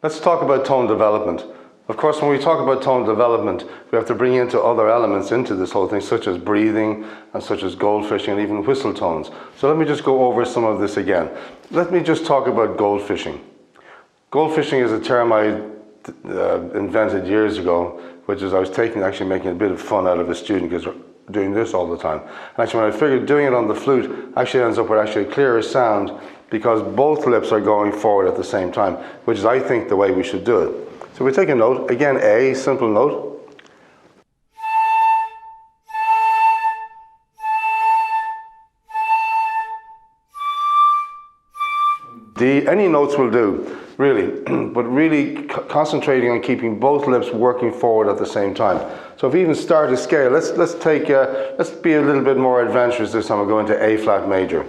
Let's talk about tone development. Of course, when we talk about tone development, we have to bring into other elements into this whole thing, such as breathing, and such as goldfishing, and even whistle tones. So let me just go over some of this again. Let me just talk about goldfishing. Goldfishing is a term I invented years ago, which is I was actually making a bit of fun out of a student because we're doing this all the time. And actually, when I figured doing it on the flute actually ends up with actually a clearer sound because both lips are going forward at the same time, which is, I think, the way we should do it. So we take a note, again, A, simple note. D, any notes will do, really, but really concentrating on keeping both lips working forward at the same time. So if we even start a scale, let's be a little bit more adventurous this time. We'll go into A flat major.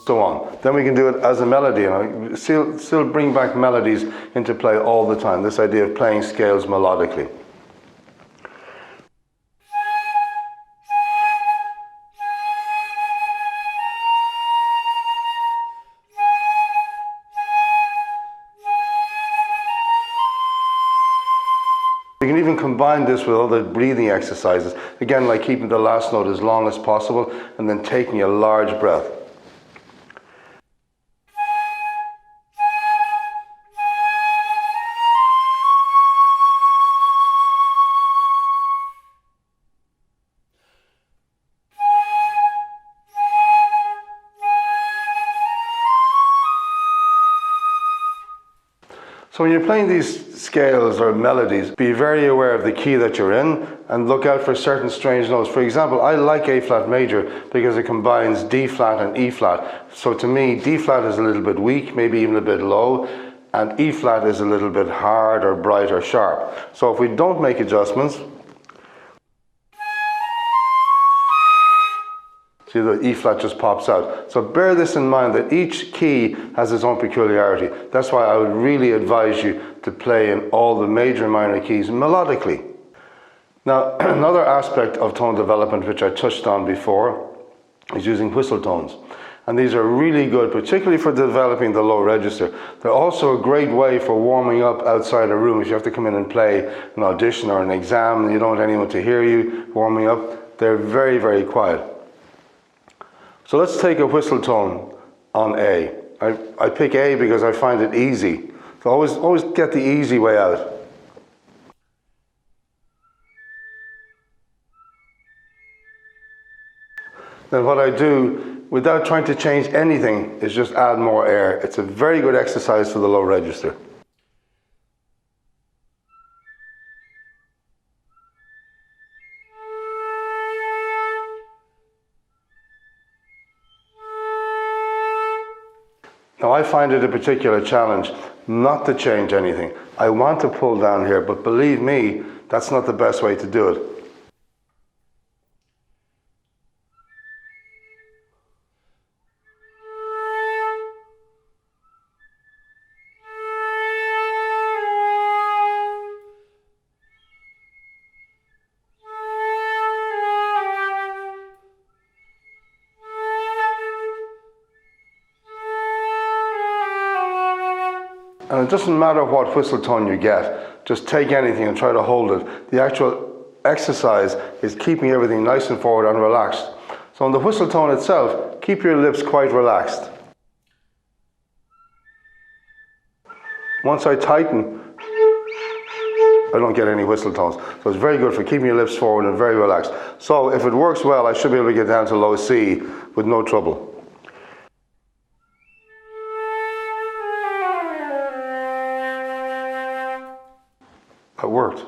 So on. Then we can do it as a melody, and I still bring back melodies into play all the time. This idea of playing scales melodically. You can even combine this with other breathing exercises. Again, like keeping the last note as long as possible and then taking a large breath. So when you're playing these scales or melodies, be very aware of the key that you're in and look out for certain strange notes. For example, I like A flat major because it combines D flat and E flat. So to me, D flat is a little bit weak, maybe even a bit low, and E flat is a little bit hard or bright or sharp. So if we don't make adjustments, see, the E flat just pops out. So bear this in mind, that each key has its own peculiarity. That's why I would really advise you to play in all the major and minor keys melodically. Now, another aspect of tone development, which I touched on before, is using whistle tones. And these are really good, particularly for developing the low register. They're also a great way for warming up outside a room. If you have to come in and play an audition or an exam and you don't want anyone to hear you warming up, they're very, very quiet. So let's take a whistle tone on A. I pick A because I find it easy. So always get the easy way out. Then what I do, without trying to change anything, is just add more air. It's a very good exercise for the low register. Now I find it a particular challenge not to change anything. I want to pull down here, but believe me, that's not the best way to do it. And it doesn't matter what whistle tone you get, just take anything and try to hold it. The actual exercise is keeping everything nice and forward and relaxed. So on the whistle tone itself, keep your lips quite relaxed. Once I tighten, I don't get any whistle tones. So it's very good for keeping your lips forward and very relaxed. So if it works well, I should be able to get down to low C with no trouble. That worked.